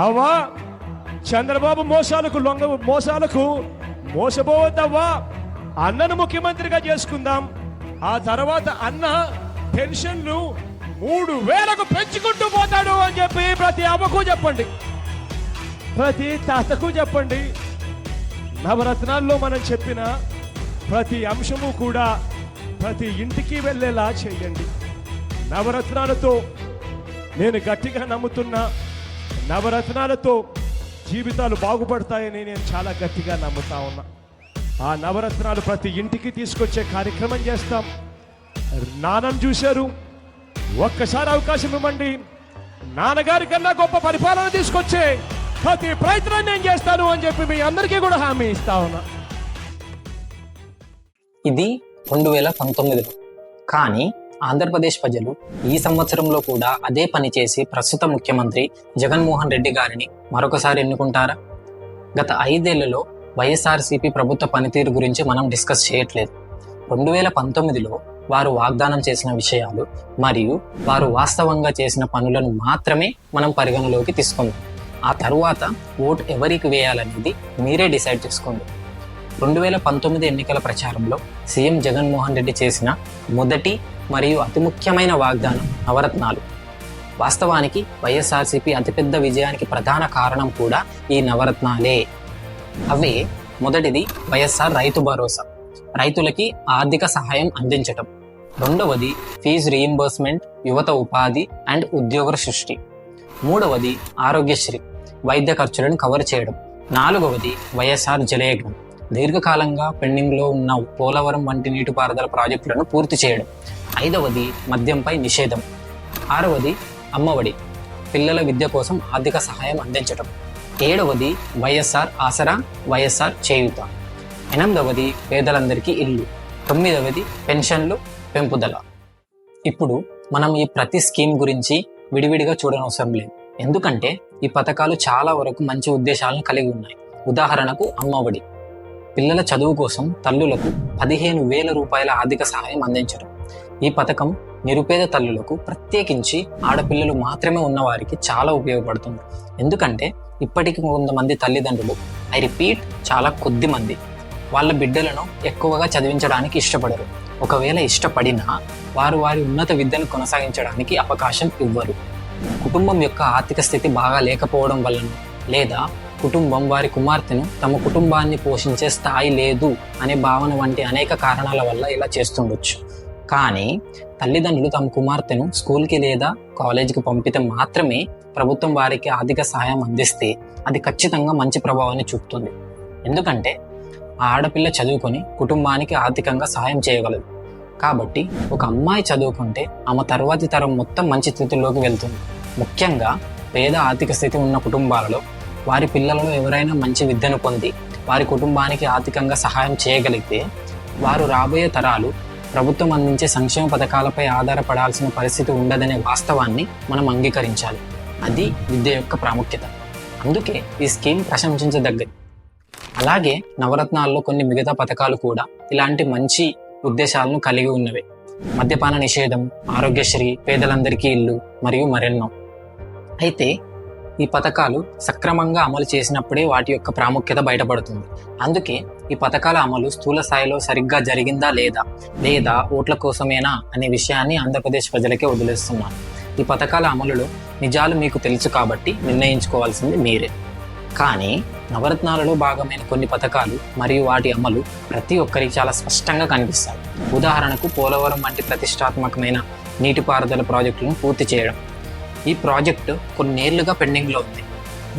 అవ్వా చంద్రబాబు మోసాలకు మోసపోవద్దవ్వా. అన్నను ముఖ్యమంత్రిగా చేసుకుందాం. ఆ తర్వాత అన్న పెన్షన్లు 3000కు పెంచుకుంటూ పోతాడు అని చెప్పి ప్రతి అమ్మకు చెప్పండి, ప్రతి తాతకు చెప్పండి. నవరత్నాల్లో మనం చెప్పిన ప్రతి అంశము కూడా ప్రతి ఇంటికి వెళ్ళేలా చేయండి. నవరత్నాలతో నేను గట్టిగా నమ్ముతున్నా, నవరత్నాలతో జీవితాలు బాగుపడతాయని నేను చాలా గట్టిగా నమ్ముతా ఉన్నా. ఆ నవరత్నాలు ప్రతి ఇంటికి తీసుకొచ్చే కార్యక్రమం చేస్తాం. నాన్నను చూశారు, ఒక్కసారి అవకాశం ఇవ్వండి. నాన్నగారి కన్నా గొప్ప పరిపాలన తీసుకొచ్చే ప్రతి ప్రయత్నం నేను చేస్తాను అని చెప్పి మీ అందరికీ కూడా హామీ ఇస్తా ఉన్నా. ఇది 2019లో. కానీ ఆంధ్రప్రదేశ్ ప్రజలు ఈ సంవత్సరంలో కూడా అదే పని చేసి ప్రస్తుత ముఖ్యమంత్రి జగన్మోహన్ రెడ్డి గారిని మరొకసారి ఎన్నుకుంటారా? గత 5 ఏళ్లలో వైఎస్ఆర్సీపీ ప్రభుత్వ పనితీరు గురించి మనం డిస్కస్ చేయట్లేదు. 2019లో వారు వాగ్దానం చేసిన విషయాలు మరియు వారు వాస్తవంగా చేసిన పనులను మాత్రమే మనం పరిగణలోకి తీసుకుందాం. ఆ తరువాత ఓటు ఎవరికి వేయాలనేది మీరే డిసైడ్ చేసుకోండి. 2019 ఎన్నికల ప్రచారంలో సీఎం జగన్మోహన్ రెడ్డి చేసిన మొదటి మరియు అతి ముఖ్యమైన వాగ్దానం నవరత్నాలు. వాస్తవానికి వైఎస్ఆర్సీపీ అతిపెద్ద విజయానికి ప్రధాన కారణం కూడా ఈ నవరత్నాలే. అవే మొదటిది వైఎస్ఆర్ రైతు భరోసా, రైతులకి ఆర్థిక సహాయం అందించటం. రెండవది ఫీజు రీయింబర్స్మెంట్, యువత ఉపాధి అండ్ ఉద్యోగ సృష్టి. మూడవది ఆరోగ్యశ్రీ, వైద్య ఖర్చులను కవర్ చేయడం. నాలుగవది వైఎస్ఆర్ జలయజ్ఞం, దీర్ఘకాలంగా పెండింగ్లో ఉన్న పోలవరం వంటి నీటిపారుదల ప్రాజెక్టులను పూర్తి చేయడం. ఐదవది మద్యంపై నిషేధం. ఆరవది అమ్మఒడి, పిల్లల విద్య కోసం ఆర్థిక సహాయం అందించడం. ఏడవది వైఎస్ఆర్ ఆసరా, వైఎస్ఆర్ చేయూత. ఎనిమిదవది పేదలందరికీ ఇల్లు. తొమ్మిదవది పెన్షన్లు పెంపుదల. ఇప్పుడు మనం ఈ ప్రతి స్కీమ్ గురించి విడివిడిగా చూడనవసరం లేదు, ఎందుకంటే ఈ పథకాలు చాలా వరకు మంచి ఉద్దేశాలను కలిగి ఉన్నాయి. ఉదాహరణకు అమ్మఒడి, పిల్లల చదువు కోసం తల్లులకు 15,000 రూపాయల ఆర్థిక సహాయం అందించడం. ఈ పథకం నిరుపేద తల్లులకు, ప్రత్యేకించి ఆడపిల్లలు మాత్రమే ఉన్నవారికి చాలా ఉపయోగపడుతుంది. ఎందుకంటే ఇప్పటికి కొంతమంది తల్లిదండ్రులు, ఐ రిపీట్ చాలా కొద్ది మంది, వాళ్ళ బిడ్డలను ఎక్కువగా చదివించడానికి ఇష్టపడరు. ఒకవేళ ఇష్టపడినా వారు వారి ఉన్నత విద్యను కొనసాగించడానికి అవకాశం ఇవ్వరు. కుటుంబం యొక్క ఆర్థిక స్థితి బాగా లేకపోవడం వలన, లేదా కుటుంబం వారి కుమార్తెను తమ కుటుంబాన్ని పోషించే స్థాయి లేదు అనే భావన వంటి అనేక కారణాల వల్ల ఇలా చేస్తుండొచ్చు. కానీ తల్లిదండ్రులు తమ కుమార్తెను స్కూల్కి లేదా కాలేజీకి పంపితే మాత్రమే ప్రభుత్వం వారికి ఆర్థిక సహాయం అందిస్తే అది ఖచ్చితంగా మంచి ప్రభావాన్ని చూపుతుంది. ఎందుకంటే ఆ ఆడపిల్ల చదువుకొని కుటుంబానికి ఆర్థికంగా సహాయం చేయగలదు. కాబట్టి ఒక అమ్మాయి చదువుకుంటే ఆమె తర్వాతి తరం మొత్తం మంచి స్థితిలోకి వెళ్తుంది. ముఖ్యంగా పేద ఆర్థిక స్థితి ఉన్న కుటుంబాలలో వారి పిల్లలను ఎవరైనా మంచి విద్యను పొంది వారి కుటుంబానికి ఆర్థికంగా సహాయం చేయగలిగితే వారు రాబోయే తరాలు ప్రభుత్వం అందించే సంక్షేమ పథకాలపై ఆధారపడాల్సిన పరిస్థితి ఉండదనే వాస్తవాన్ని మనం అంగీకరించాలి. అది విద్య యొక్క ప్రాముఖ్యత. అందుకే ఈ స్కీమ్ ప్రశంసించదగ్గది. అలాగే నవరత్నాల్లో కొన్ని మిగతా పథకాలు కూడా ఇలాంటి మంచి ఉద్దేశాలను కలిగి ఉన్నవే. మద్యపాన నిషేధం, ఆరోగ్యశ్రీ, పేదలందరికీ ఇల్లు మరియు మరెన్నో. అయితే ఈ పథకాలు సక్రమంగా అమలు చేసినప్పుడే వాటి యొక్క ప్రాముఖ్యత బయటపడుతుంది. అందుకే ఈ పథకాల అమలు స్థూల స్థాయిలో సరిగ్గా జరిగిందా లేదా ఓట్ల కోసమేనా అనే విషయాన్ని ఆంధ్రప్రదేశ్ ప్రజలకే వదిలేస్తున్నాను. ఈ పథకాల అమలులో నిజాలు మీకు తెలుసు కాబట్టి నిర్ణయించుకోవాల్సింది మీరే. కానీ నవరత్నాలలో భాగమైన కొన్ని పథకాలు మరియు వాటి అమలు ప్రతి ఒక్కరికి చాలా స్పష్టంగా కనిపిస్తాయి. ఉదాహరణకు పోలవరం వంటి ప్రతిష్టాత్మకమైన నీటిపారుదల ప్రాజెక్టులను పూర్తి చేయడం. ఈ ప్రాజెక్టు కొన్నేళ్లుగా పెండింగ్లో ఉంది.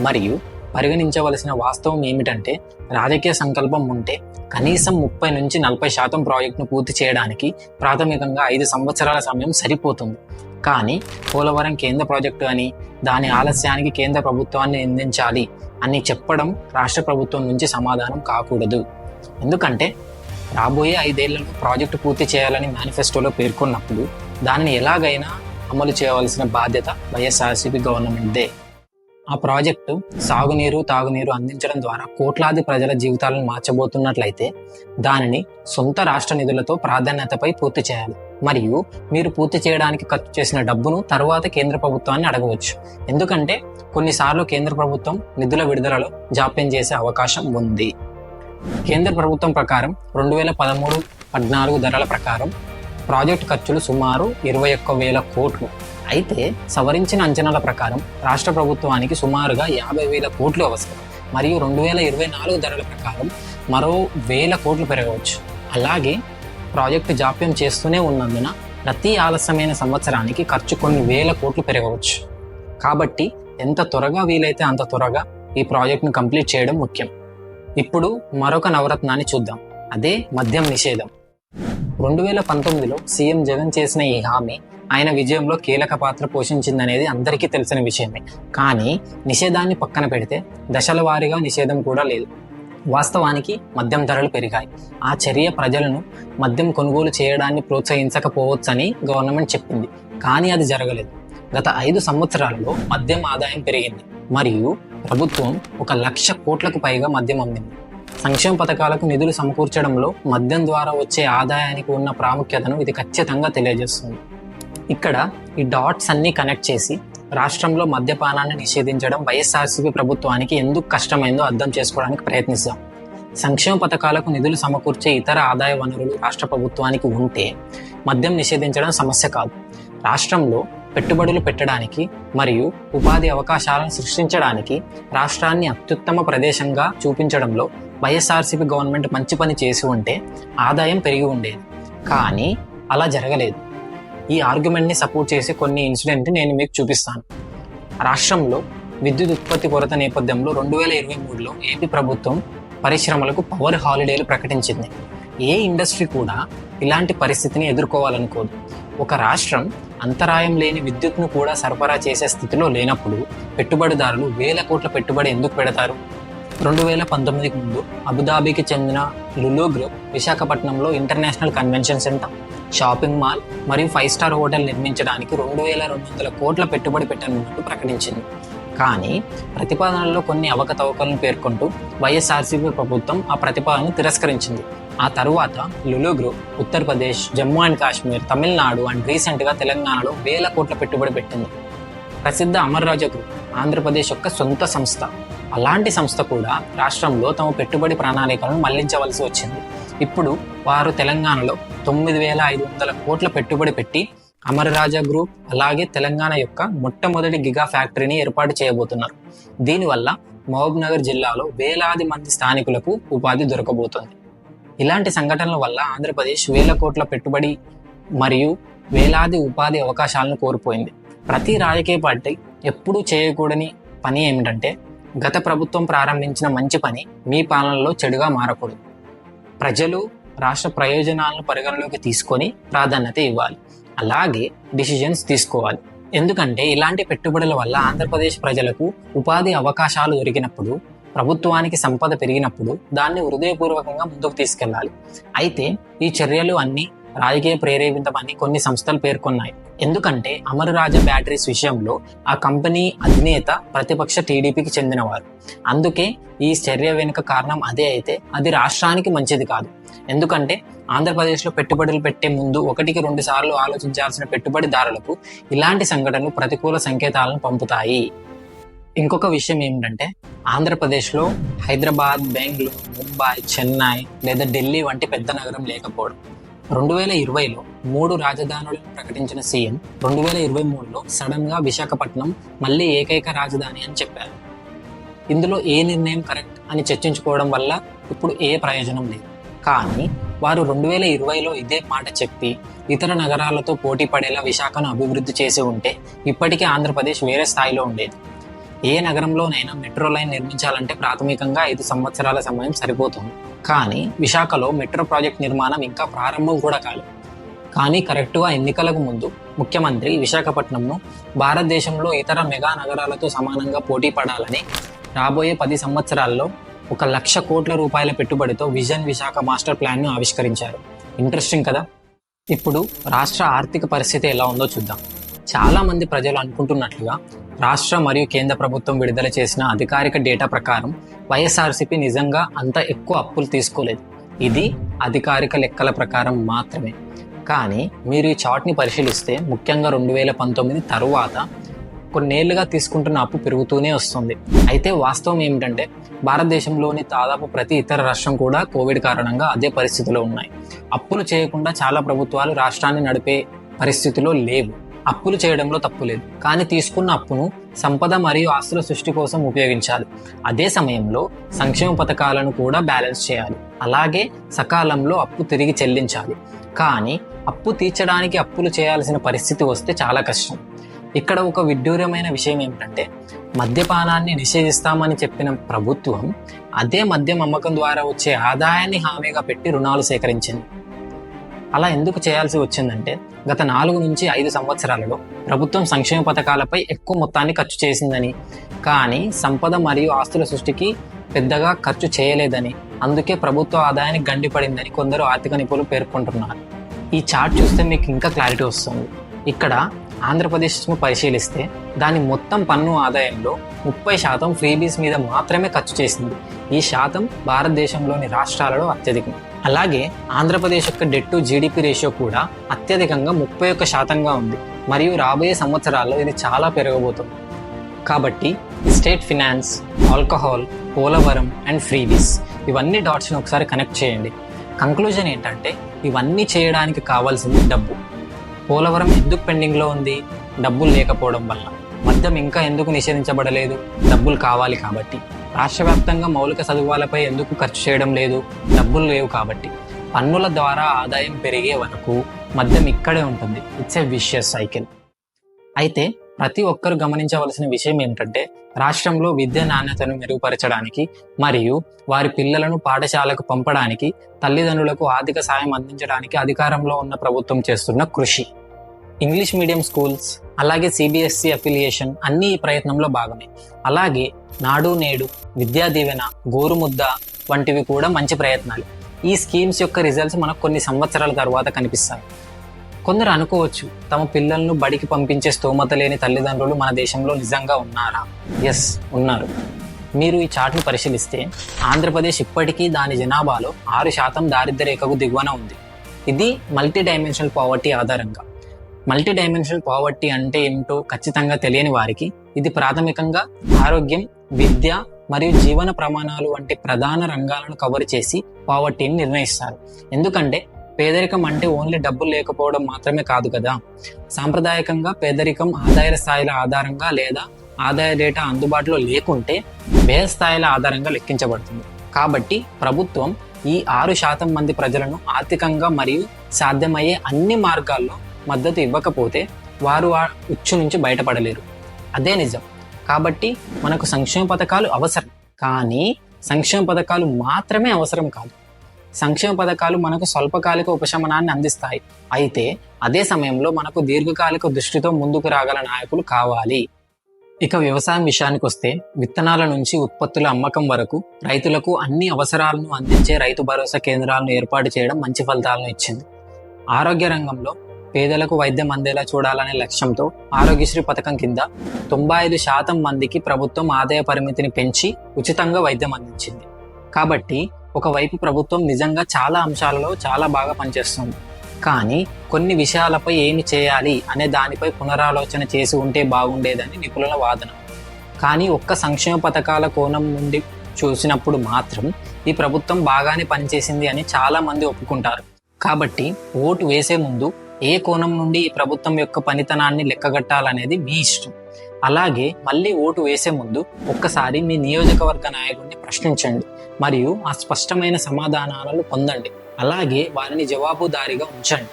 మరియు పరిగణించవలసిన వాస్తవం ఏమిటంటే రాజకీయ సంకల్పం ఉంటే కనీసం 30 నుంచి 40% ప్రాజెక్టును పూర్తి చేయడానికి ప్రాథమికంగా 5 సంవత్సరాల సమయం సరిపోతుంది. కానీ పోలవరం కేంద్ర ప్రాజెక్టు అని, దాని ఆలస్యానికి కేంద్ర ప్రభుత్వాన్ని నిందించాలి అని చెప్పడం రాష్ట్ర ప్రభుత్వం నుంచి సమాధానం కాకూడదు. ఎందుకంటే రాబోయే 5 ఏళ్లలో ప్రాజెక్టు పూర్తి చేయాలని మేనిఫెస్టోలో పేర్కొన్నప్పుడు దానిని ఎలాగైనా అమలు చేయవలసిన బాధ్యత వైఎస్ఆర్సీపీ గవర్నమెంట్దే. ఆ ప్రాజెక్టు సాగునీరు తాగునీరు అందించడం ద్వారా కోట్లాది ప్రజల జీవితాలను మార్చబోతున్నట్లయితే దానిని సొంత రాష్ట్ర నిధులతో ప్రాధాన్యతపై పూర్తి చేయాలి. మరియు మీరు పూర్తి చేయడానికి ఖర్చు చేసిన డబ్బును తరువాత కేంద్ర ప్రభుత్వాన్ని అడగవచ్చు. ఎందుకంటే కొన్నిసార్లు కేంద్ర ప్రభుత్వం నిధుల విడుదలలో జాప్యం చేసే అవకాశం ఉంది. కేంద్ర ప్రభుత్వం ప్రకారం 2013-14 ధరల ప్రకారం ప్రాజెక్టు ఖర్చులు సుమారు 21,000 కోట్లు. అయితే సవరించిన అంచనాల ప్రకారం రాష్ట్ర ప్రభుత్వానికి సుమారుగా 50,000 కోట్లు అవసరం. మరియు 2024 ధరల ప్రకారం మరో 1,000 కోట్లు పెరగవచ్చు. అలాగే ప్రాజెక్టు జాప్యం చేస్తూనే ఉన్నందున ప్రతి ఆలస్యమైన సంవత్సరానికి ఖర్చు కొన్ని 1,000 కోట్లు పెరగవచ్చు. కాబట్టి ఎంత త్వరగా వీలైతే అంత త్వరగా ఈ ప్రాజెక్టును కంప్లీట్ చేయడం ముఖ్యం. ఇప్పుడు మరొక నవరత్నాన్ని చూద్దాం. అదే మద్యం నిషేధం. 2019లో సీఎం జగన్ చేసిన ఈ హామీ ఆయన విజయంలో కీలక పాత్ర పోషించిందనేది అందరికీ తెలిసిన విషయమే. కానీ నిషేధాన్ని పక్కన పెడితే దశల వారీగా నిషేధం కూడా లేదు. వాస్తవానికి మద్యం ధరలు పెరిగాయి. ఆ చర్య ప్రజలను మద్యం కొనుగోలు చేయడాన్ని ప్రోత్సహించకపోవచ్చని గవర్నమెంట్ చెప్పింది. కానీ అది జరగలేదు. గత 5 సంవత్సరాలలో మద్యం ఆదాయం పెరిగింది మరియు ప్రభుత్వం 1,00,000 కోట్లకు పైగా మద్యం అమ్మింది. సంక్షేమ పథకాలకు నిధులు సమకూర్చడంలో మద్యం ద్వారా వచ్చే ఆదాయానికి ఉన్న ప్రాముఖ్యతను ఇది ఖచ్చితంగా తెలియజేస్తుంది. ఇక్కడ ఈ డాట్స్ అన్ని కనెక్ట్ చేసి రాష్ట్రంలో మద్యపానాన్ని నిషేధించడం వైఎస్ఆర్సీపీ ప్రభుత్వానికి ఎందుకు కష్టమైందో అర్థం చేసుకోవడానికి ప్రయత్నిస్తాం. సంక్షేమ పథకాలకు నిధులు సమకూర్చే ఇతర ఆదాయ వనరులు రాష్ట్ర ప్రభుత్వానికి ఉంటే మద్యం నిషేధించడం సమస్య కాదు. రాష్ట్రంలో పెట్టుబడులు పెట్టడానికి మరియు ఉపాధి అవకాశాలను సృష్టించడానికి రాష్ట్రాన్ని అత్యుత్తమ ప్రదేశంగా చూపించడంలో వైఎస్ఆర్సీపీ గవర్నమెంట్ మంచి పని చేసి ఉంటే ఆదాయం పెరిగి ఉండేది. కానీ అలా జరగలేదు. ఈ ఆర్గ్యుమెంట్ని సపోర్ట్ చేసే కొన్ని ఇన్సిడెంట్ నేను మీకు చూపిస్తాను. రాష్ట్రంలో విద్యుత్ ఉత్పత్తి కొరత నేపథ్యంలో 2023లో ఏపీ ప్రభుత్వం పరిశ్రమలకు పవర్ హాలిడేలు ప్రకటించింది. ఏ ఇండస్ట్రీ కూడా ఇలాంటి పరిస్థితిని ఎదుర్కోవాలనుకోదు. ఒక రాష్ట్రం అంతరాయం లేని విద్యుత్ను కూడా సరఫరా చేసే స్థితిలో లేనప్పుడు పెట్టుబడిదారులు 1,000 కోట్ల పెట్టుబడి ఎందుకు పెడతారు? 2019కి ముందు అబుదాబికి చెందిన లులు గ్రూప్ విశాఖపట్నంలో international convention centre, shopping mall మరియు 5 స్టార్ హోటల్ నిర్మించడానికి 2,200 కోట్ల పెట్టుబడి పెట్టనున్నట్టు ప్రకటించింది. కానీ ప్రతిపాదనలో కొన్ని అవకతవకలను పేర్కొంటూ వైఎస్ఆర్సీపీ ప్రభుత్వం ఆ ప్రతిపాదనను తిరస్కరించింది. ఆ తరువాత Lulu group Uttar Pradesh, Jammu and Kashmir, Tamil Nadu and రీసెంట్గా తెలంగాణలో 1,000 కోట్ల పెట్టుబడి పెట్టింది. ప్రసిద్ధ అమర్ రాజా గ్రూప్ ఆంధ్రప్రదేశ్ యొక్క సొంత సంస్థ. అలాంటి సంస్థ కూడా రాష్ట్రంలో తమ పెట్టుబడి ప్రణాళికలను మళ్లించవలసి వచ్చింది. ఇప్పుడు వారు తెలంగాణలో 9,500 కోట్ల పెట్టుబడి పెట్టి అమర్ రాజా గ్రూప్ అలాగే తెలంగాణ యొక్క మొట్టమొదటి గిగా ఫ్యాక్టరీని ఏర్పాటు చేయబోతున్నారు. దీనివల్ల మహబూబ్ నగర్ జిల్లాలో వేలాది మంది స్థానికులకు ఉపాధి దొరకబోతోంది. ఇలాంటి సంఘటనల వల్ల ఆంధ్రప్రదేశ్ 1,000 కోట్ల పెట్టుబడి మరియు వేలాది ఉపాధి అవకాశాలను కోల్పోయింది. ప్రతి రాజకీయ పార్టీ ఎప్పుడూ చేయకూడని పని ఏమిటంటే గత ప్రభుత్వం ప్రారంభించిన మంచి పని మీ పాలనలో చెడుగా మారకూడదు. ప్రజలు రాష్ట్ర ప్రయోజనాలను పరిగణలోకి తీసుకొని ప్రాధాన్యత ఇవ్వాలి. అలాగే డిసిజన్స్ తీసుకోవాలి. ఎందుకంటే ఇలాంటి పెట్టుబడుల వల్ల ఆంధ్రప్రదేశ్ ప్రజలకు ఉపాధి అవకాశాలు దొరికినప్పుడు, ప్రభుత్వానికి సంపద పెరిగినప్పుడు దాన్ని హృదయపూర్వకంగా ముందుకు తీసుకెళ్లాలి. అయితే ఈ చర్యలు అన్ని రాజకీయ ప్రేరేపితమని కొన్ని సంస్థలు పేర్కొన్నాయి. ఎందుకంటే అమర్ రాజా బ్యాటరీస్ విషయంలో ఆ కంపెనీ అధినేత ప్రతిపక్ష టీడీపీకి చెందినవారు. అందుకే ఈ చర్య వెనుక కారణం అదే అయితే అది రాష్ట్రానికి మంచిది కాదు. ఎందుకంటే ఆంధ్రప్రదేశ్లో పెట్టుబడులు పెట్టే ముందు 1-2 సార్లు ఆలోచించాల్సిన పెట్టుబడిదారులకు ఇలాంటి సంఘటనలు ప్రతికూల సంకేతాలను పంపుతాయి. ఇంకొక విషయం ఏమిటంటే ఆంధ్రప్రదేశ్లో హైదరాబాద్, బెంగళూరు, ముంబై, చెన్నై లేదా ఢిల్లీ వంటి పెద్ద నగరం లేకపోవడం. 2020లో 3 రాజధానులను ప్రకటించిన సీఎం 2023లో సడన్ గా విశాఖపట్నం మళ్ళీ ఏకైక రాజధాని అని చెప్పారు. ఇందులో ఏ నిర్ణయం కరెక్ట్ అని చర్చించుకోవడం వల్ల ఇప్పుడు ఏ ప్రయోజనం లేదు. కానీ వారు 2020లో ఇదే మాట చెప్పి ఇతర నగరాలతో పోటీ పడేలా విశాఖను అభివృద్ధి చేసి ఉంటే ఇప్పటికే ఆంధ్రప్రదేశ్ వేరే స్థాయిలో ఉండేది. ఏ నగరంలోనైనా మెట్రో లైన్ నిర్మించాలంటే ప్రాథమికంగా 5 సంవత్సరాల సమయం సరిపోతుంది. కానీ విశాఖలో మెట్రో ప్రాజెక్ట్ నిర్మాణం ఇంకా ప్రారంభం కూడా కాలేదు. కానీ కరెక్ట్గా ఎన్నికలకు ముందు ముఖ్యమంత్రి విశాఖపట్నంను భారతదేశంలో ఇతర మెగా నగరాలతో సమానంగా పోటీ పడాలని రాబోయే 10 సంవత్సరాల్లో 1,00,000 కోట్ల రూపాయల పెట్టుబడితో విజన్ విశాఖ మాస్టర్ ప్లాన్ను ఆవిష్కరించారు. ఇంట్రెస్టింగ్ కదా. ఇప్పుడు రాష్ట్ర ఆర్థిక పరిస్థితి ఎలా ఉందో చూద్దాం. చాలా మంది ప్రజలు అనుకుంటున్నట్లుగా రాష్ట్ర మరియు కేంద్ర ప్రభుత్వం విడుదల చేసిన అధికారిక డేటా ప్రకారం వైఎస్ఆర్సీపీ నిజంగా అంత ఎక్కువ అప్పులు తీసుకోలేదు. ఇది అధికారిక లెక్కల ప్రకారం మాత్రమే. కానీ మీరు ఈ చార్ట్ని పరిశీలిస్తే ముఖ్యంగా 2019 తరువాత కొన్నేళ్లుగా తీసుకుంటున్న అప్పు పెరుగుతూనే వస్తుంది. అయితే వాస్తవం ఏమిటంటే భారతదేశంలోని దాదాపు ప్రతి ఇతర రాష్ట్రం కూడా కోవిడ్ కారణంగా అదే పరిస్థితిలో ఉన్నాయి. అప్పులు చేయకుండా చాలా ప్రభుత్వాలు రాష్ట్రాన్ని నడిపే పరిస్థితిలో లేవు. అప్పులు చేయడంలో తప్పు లేదు, కానీ తీసుకున్న అప్పును సంపద మరియు ఆస్తుల సృష్టి కోసం ఉపయోగించాలి. అదే సమయంలో సంక్షేమ పథకాలను కూడా బ్యాలెన్స్ చేయాలి. అలాగే సకాలంలో అప్పు తిరిగి చెల్లించాలి. కానీ అప్పు తీర్చడానికి అప్పులు చేయాల్సిన పరిస్థితి వస్తే చాలా కష్టం. ఇక్కడ ఒక విడ్డూరమైన విషయం ఏమిటంటే మద్యపానాన్ని నిషేధిస్తామని చెప్పిన ప్రభుత్వం అదే మద్యం అమ్మకం ద్వారా వచ్చే ఆదాయాన్ని హామీగా పెట్టి రుణాలు సేకరించింది. అలా ఎందుకు చేయాల్సి వచ్చిందంటే గత 4 నుంచి 5 సంవత్సరాలలో ప్రభుత్వం సంక్షేమ పథకాలపై ఎక్కువ మొత్తాన్ని ఖర్చు చేసిందని, కానీ సంపద మరియు ఆస్తుల సృష్టికి పెద్దగా ఖర్చు చేయలేదని, అందుకే ప్రభుత్వ ఆదాయానికి గండిపడిందని కొందరు ఆర్థిక నిపుణులు పేర్కొంటున్నారు. ఈ చార్ట్ చూస్తే మీకు ఇంకా క్లారిటీ వస్తుంది. ఇక్కడ ఆంధ్రప్రదేశ్ను పరిశీలిస్తే దాని మొత్తం పన్ను ఆదాయంలో 30% ఫ్రీబీస్ మీద మాత్రమే ఖర్చు చేసింది. ఈ శాతం భారతదేశంలోని రాష్ట్రాలలో అత్యధికం. అలాగే ఆంధ్రప్రదేశ్ యొక్క డెట్ టు జీడిపి రేషియో కూడా అత్యధికంగా 31%గా ఉంది. మరియు రాబోయే సంవత్సరాల్లో ఇది చాలా పెరగబోతుంది. కాబట్టి state finance, alcohol, Polavaram and freebies ఇవన్నీ డాట్స్ని ఒకసారి కనెక్ట్ చేయండి. కంక్లూజన్ ఏంటంటే ఇవన్నీ చేయడానికి కావాల్సింది డబ్బు. పోలవరం ఎందుకు పెండింగ్లో ఉంది? డబ్బులు లేకపోవడం వల్ల. మద్యం ఇంకా ఎందుకు నిషేధించబడలేదు? డబ్బులు కావాలి కాబట్టి. రాష్ట్ర వ్యాప్తంగా మౌలిక సదుపాయాలపై ఎందుకు ఖర్చు చేయడం లేదు? డబ్బులు లేవు కాబట్టి. పన్నుల ద్వారా ఆదాయం పెరిగే వరకు మద్యం ఇక్కడే ఉంటుంది. It's a vicious cycle. అయితే ప్రతి ఒక్కరు గమనించవలసిన విషయం ఏమిటంటే రాష్ట్రంలో విద్య నాణ్యతను మెరుగుపరచడానికి మరియు వారి పిల్లలను పాఠశాలకు పంపడానికి తల్లిదండ్రులకు ఆర్థిక సాయం అందించడానికి అధికారంలో ఉన్న ప్రభుత్వం చేస్తున్న కృషి. ఇంగ్లీష్ మీడియం స్కూల్స్, అలాగే సిబిఎస్ఈ అఫిలియేషన్ అన్నీ ఈ ప్రయత్నంలో భాగమే. అలాగే నాడు నేడు, విద్యా దీవెన, గోరుముద్ద వంటివి కూడా మంచి ప్రయత్నాలు. ఈ స్కీమ్స్ యొక్క రిజల్ట్స్ మనకు కొన్ని సంవత్సరాల తర్వాత కనిపిస్తాయి. కొందరు అనుకోవచ్చు, తమ పిల్లలను బడికి పంపించే స్తోమత లేని తల్లిదండ్రులు మన దేశంలో నిజంగా ఉన్నారా? ఎస్, ఉన్నారు. మీరు ఈ చార్ట్ని పరిశీలిస్తే ఆంధ్రప్రదేశ్ ఇప్పటికీ దాని జనాభాలో 6% దారిద్ర్య రేఖకు దిగువన ఉంది. ఇది మల్టీ డైమెన్షనల్ పావర్టీ ఆధారంగా. మల్టీ డైమెన్షనల్ పావర్టీ అంటే ఏమిటో ఖచ్చితంగా తెలియని వారికి ఇది ప్రాథమికంగా ఆరోగ్యం, విద్య మరియు జీవన ప్రమాణాలు వంటి ప్రధాన రంగాలను కవర్ చేసి పావర్టీని నిర్ణయిస్తారు. ఎందుకంటే పేదరికం అంటే ఓన్లీ డబ్బులు లేకపోవడం మాత్రమే కాదు కదా. సాంప్రదాయకంగా పేదరికం ఆదాయ స్థాయిల ఆధారంగా లేదా ఆదాయ డేటా అందుబాటులో లేకుంటే వ్యయ స్థాయిల ఆధారంగా లెక్కించబడుతుంది. కాబట్టి ప్రభుత్వం ఈ 6% మంది ప్రజలను ఆర్థికంగా మరియు సాధ్యమయ్యే అన్ని మార్గాల్లో మద్దతు ఇవ్వకపోతే వారు ఆ ఉచ్చు నుంచి బయటపడలేరు. అదే నిజం. కాబట్టి మనకు సంక్షేమ పథకాలు అవసరం, కానీ సంక్షేమ పథకాలు మాత్రమే అవసరం కాదు. సంక్షేమ పథకాలు మనకు స్వల్పకాలిక ఉపశమనాన్ని అందిస్తాయి. అయితే అదే సమయంలో మనకు దీర్ఘకాలిక దృష్టితో ముందుకు రాగల నాయకులు కావాలి. ఇక వ్యవసాయం విషయానికి వస్తే విత్తనాల నుంచి ఉత్పత్తుల అమ్మకం వరకు రైతులకు అన్ని అవసరాలను అందించే రైతు భరోసా కేంద్రాలను ఏర్పాటు చేయడం మంచి ఫలితాలను ఇచ్చింది. ఆరోగ్య రంగంలో పేదలకు వైద్యం అందేలా చూడాలనే లక్ష్యంతో ఆరోగ్యశ్రీ పథకం కింద 95% మందికి ప్రభుత్వం ఆదాయ పరిమితిని పెంచి ఉచితంగా వైద్యం అందించింది. కాబట్టి ఒకవైపు ప్రభుత్వం నిజంగా చాలా అంశాలలో చాలా బాగా పనిచేస్తుంది. కానీ కొన్ని విషయాలపై ఏమి చేయాలి అనే దానిపై పునరాలోచన చేసి ఉంటే బాగుండేదని నిపుణుల వాదన. కానీ ఒక్క సంక్షేమ పథకాల కోణం నుండి చూసినప్పుడు మాత్రం ఈ ప్రభుత్వం బాగానే పనిచేసింది అని చాలా మంది ఒప్పుకుంటారు. కాబట్టి ఓటు వేసే ముందు ఏ కోణం నుండి ఈ ప్రభుత్వం యొక్క పనితనాన్ని లెక్కగట్టాలనేది మీ ఇష్టం. అలాగే మళ్ళీ ఓటు వేసే ముందు ఒక్కసారి మీ నియోజకవర్గ నాయకుడిని ప్రశ్నించండి మరియు ఆ స్పష్టమైన సమాధానాలను పొందండి. అలాగే వారిని జవాబుదారీగా ఉంచండి.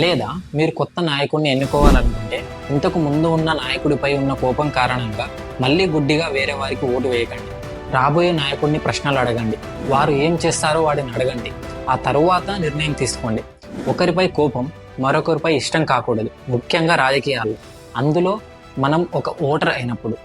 లేదా మీరు కొత్త నాయకుడిని ఎన్నుకోవాలనుకుంటే ఇంతకు ముందు ఉన్న నాయకుడిపై ఉన్న కోపం కారణంగా మళ్ళీ గుడ్డిగా వేరే వారికి ఓటు వేయకండి. రాబోయే నాయకుడిని ప్రశ్నలు అడగండి. వారు ఏం చేస్తారో వాడిని అడగండి. ఆ తరువాత నిర్ణయం తీసుకోండి. ఒకరిపై కోపం మరొకరిపై ఇష్టం కాకూడదు, ముఖ్యంగా రాజకీయాల్లో. అందులో మనం ఒక ఓటర్ అయినప్పుడు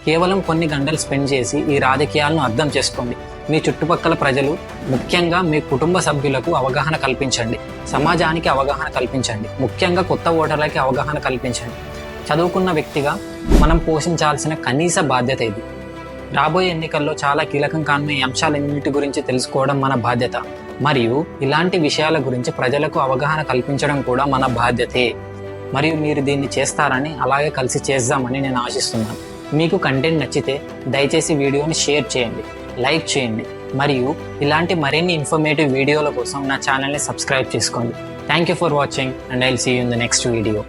కేవలం కొన్ని గంటలు స్పెండ్ చేసి ఈ రాజకీయాలను అర్థం చేసుకోండి. మీ చుట్టుపక్కల ప్రజలు, ముఖ్యంగా మీ కుటుంబ సభ్యులకు అవగాహన కల్పించండి. సమాజానికి అవగాహన కల్పించండి. ముఖ్యంగా కొత్త ఓటర్లకి అవగాహన కల్పించండి. చదువుకున్న వ్యక్తిగా మనం పోషించాల్సిన కనీస బాధ్యత ఇది. రాబోయే ఎన్నికల్లో చాలా కీలకం కానున్న ఈ అంశాలన్నిటి గురించి తెలుసుకోవడం మన బాధ్యత. మరియు ఇలాంటి విషయాల గురించి ప్రజలకు అవగాహన కల్పించడం కూడా మన బాధ్యతే. మరియు మీరు దీన్ని చేస్తారని, అలాగే కలిసి చేద్దామని నేను ఆశిస్తున్నాను. మీకు కంటెంట్ నచ్చితే దయచేసి వీడియోని షేర్ చేయండి, లైక్ చేయండి, మరియు ఇలాంటి మరిన్ని ఇన్ఫర్మేటివ్ వీడియోల కోసం నా ఛానల్ని సబ్స్క్రైబ్ చేసుకోండి. Thank you for watching and I will see you in the next video.